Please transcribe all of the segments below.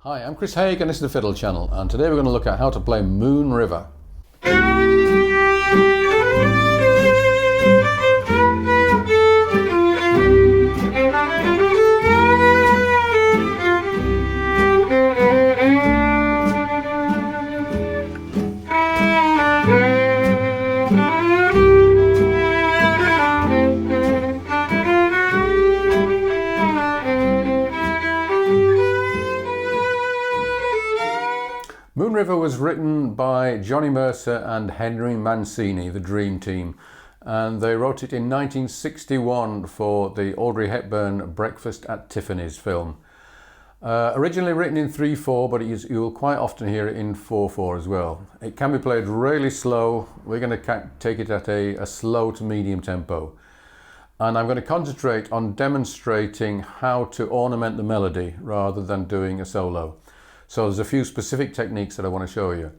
Hi, I'm Chris Haigh and this is the Fiddle Channel, and today we're going to look at how to play Moon River. Moon River was written by Johnny Mercer and Henry Mancini, the Dream Team, and they wrote it in 1961 for the Audrey Hepburn Breakfast at Tiffany's film. Originally written in 3/4, but you'll quite often hear it in 4/4 as well. It can be played really slow. We're going to take it at a slow to medium tempo. And I'm going to concentrate on demonstrating how to ornament the melody rather than doing a solo. So there's a few specific techniques that I want to show you.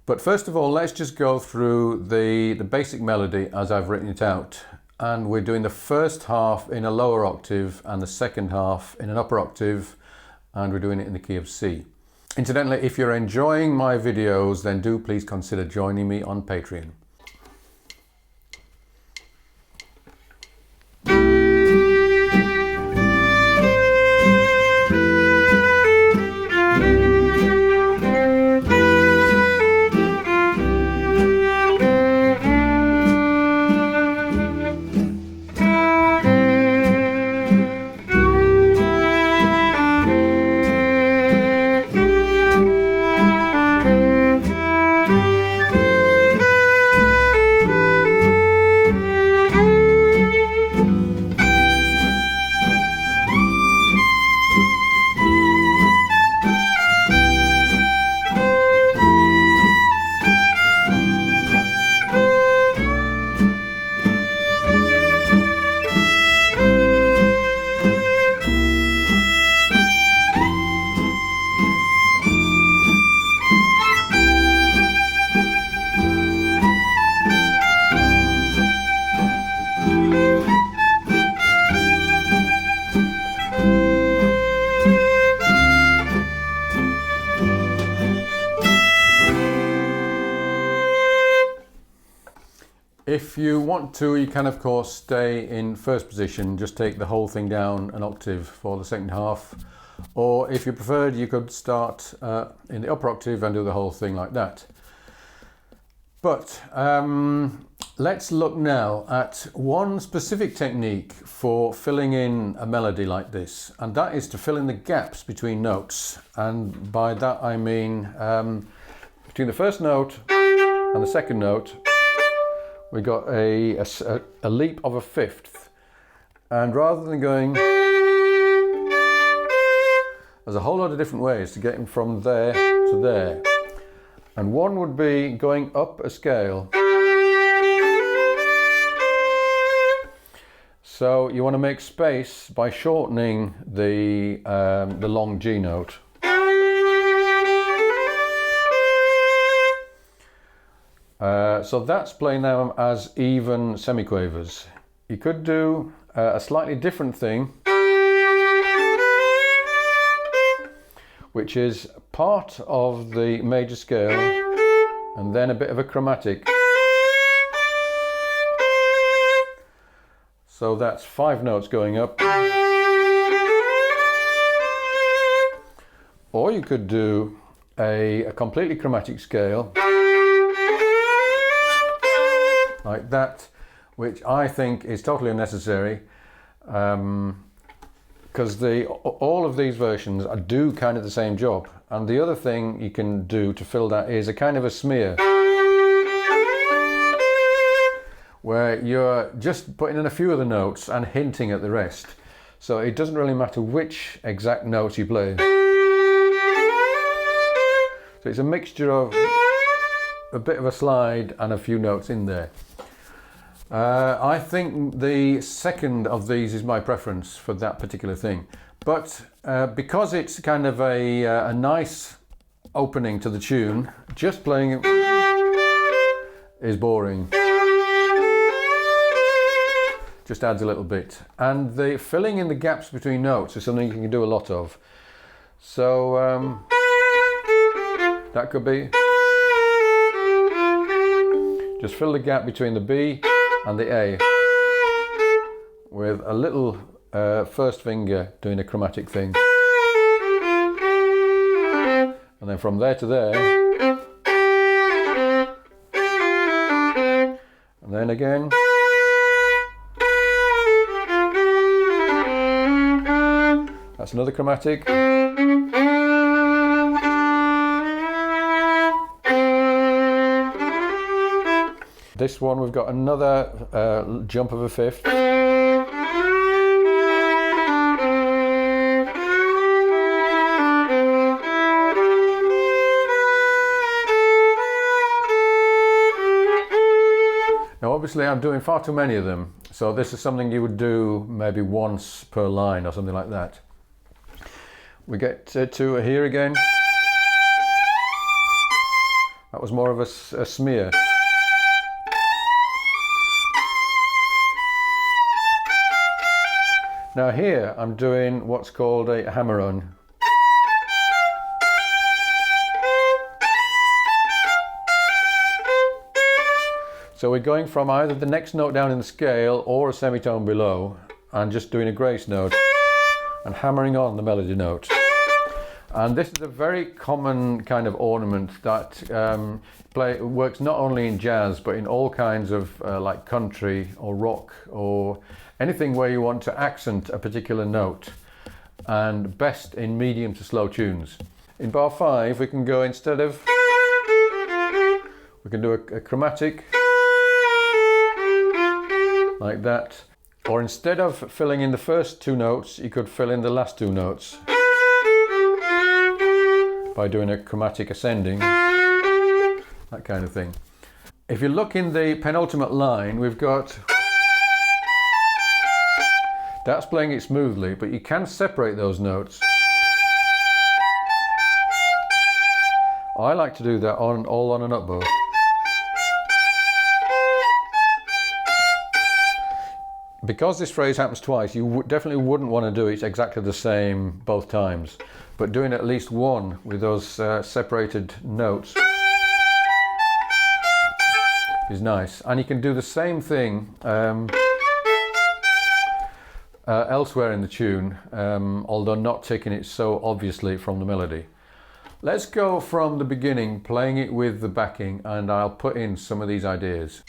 But first of all, let's just go through the basic melody as I've written it out. And we're doing the first half in a lower octave and the second half in an upper octave, and we're doing it in the key of C. Incidentally, if you're enjoying my videos, then do please consider joining me on Patreon. If you want to, you can of course stay in first position, just take the whole thing down an octave for the second half. Or if you preferred, you could start in the upper octave and do the whole thing like that. But let's look now at one specific technique for filling in a melody like this, and that is to fill in the gaps between notes. And by that I mean between the first note and the second note, we got a leap of a fifth, and rather than going, there's a whole lot of different ways to get from there to there, and one would be going up a scale. So you want to make space by shortening the long G note. So that's playing them as even semiquavers. You could do a slightly different thing, which is part of the major scale and then a bit of a chromatic. So that's 5 notes going up. Or you could do a completely chromatic scale, like that, which I think is totally unnecessary, because all of these versions do kind of the same job. And the other thing you can do to fill that is a kind of a smear, where you're just putting in a few of the notes and hinting at the rest. So it doesn't really matter which exact notes you play. So it's a mixture of a bit of a slide and a few notes in there. I think the second of these is my preference for that particular thing. But because it's kind of a nice opening to the tune, just playing it is boring. Just adds a little bit. And the filling in the gaps between notes is something you can do a lot of. So that could be. Just fill the gap between the B and the A with a little first finger doing a chromatic thing. And then from there to there. And then again. That's another chromatic. This one we've got another jump of a fifth. Now obviously I'm doing far too many of them, so this is something you would do maybe once per line or something like that. We get to here again. That was more of a smear. Now here I'm doing what's called a hammer-on. So we're going from either the next note down in the scale or a semitone below and just doing a grace note and hammering on the melody note. And this is a very common kind of ornament that works not only in jazz but in all kinds of like country or rock or anything where you want to accent a particular note, and best in medium to slow tunes. In bar 5 we can go, instead of, we can do a chromatic like that, or instead of filling in the first two notes you could fill in the last two notes by doing a chromatic ascending, that kind of thing. If you look in the penultimate line, we've got, that's playing it smoothly, but you can separate those notes. I like to do that all on an up bow. Because this phrase happens twice, you definitely wouldn't want to do it exactly the same both times, but doing at least one with those separated notes is nice. And you can do the same thing elsewhere in the tune, although not taking it so obviously from the melody. Let's go from the beginning, playing it with the backing, and I'll put in some of these ideas.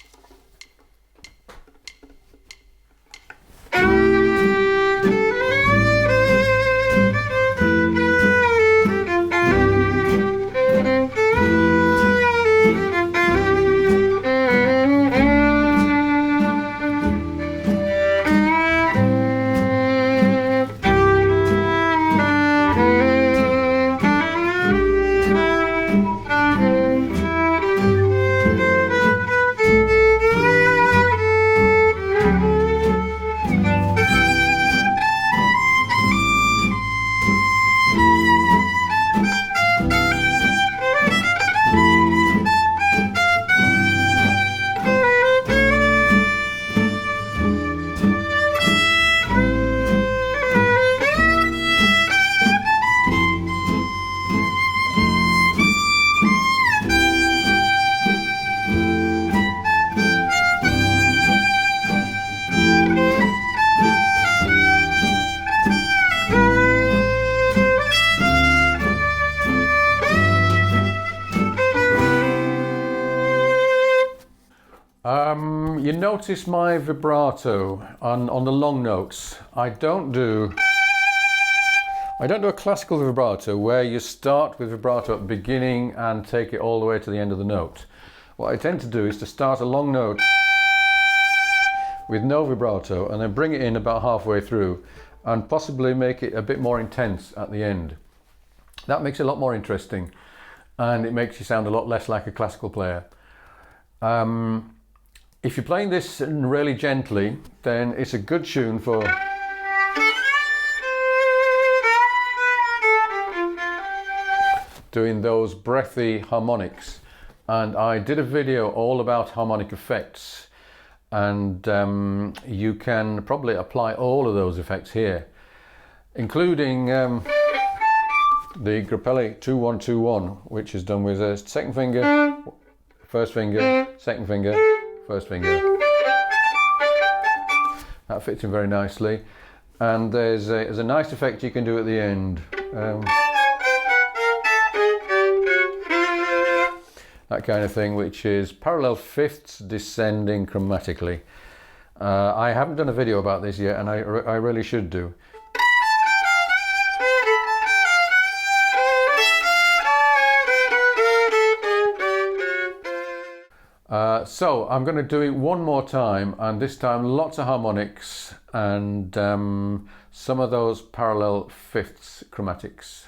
You notice my vibrato on the long notes. I don't do a classical vibrato where you start with vibrato at the beginning and take it all the way to the end of the note. What I tend to do is to start a long note with no vibrato and then bring it in about halfway through and possibly make it a bit more intense at the end. That makes it a lot more interesting and it makes you sound a lot less like a classical player. If you're playing this really gently, then it's a good tune for doing those breathy harmonics. And I did a video all about harmonic effects, and you can probably apply all of those effects here, including the Grappelli 2121, which is done with a second finger, first finger, second finger, first finger. That fits in very nicely. And there's a nice effect you can do at the end. That kind of thing, which is parallel fifths descending chromatically. I haven't done a video about this yet, and I really should do. So I'm going to do it one more time, and this time lots of harmonics and some of those parallel fifths chromatics.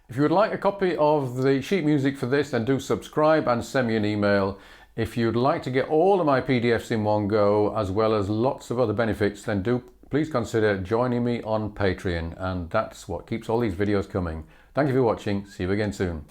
If you would like a copy of the sheet music for this, then do subscribe and send me an email. If you'd like to get all of my PDFs in one go, as well as lots of other benefits, then please consider joining me on Patreon, and that's what keeps all these videos coming. Thank you for watching. See you again soon.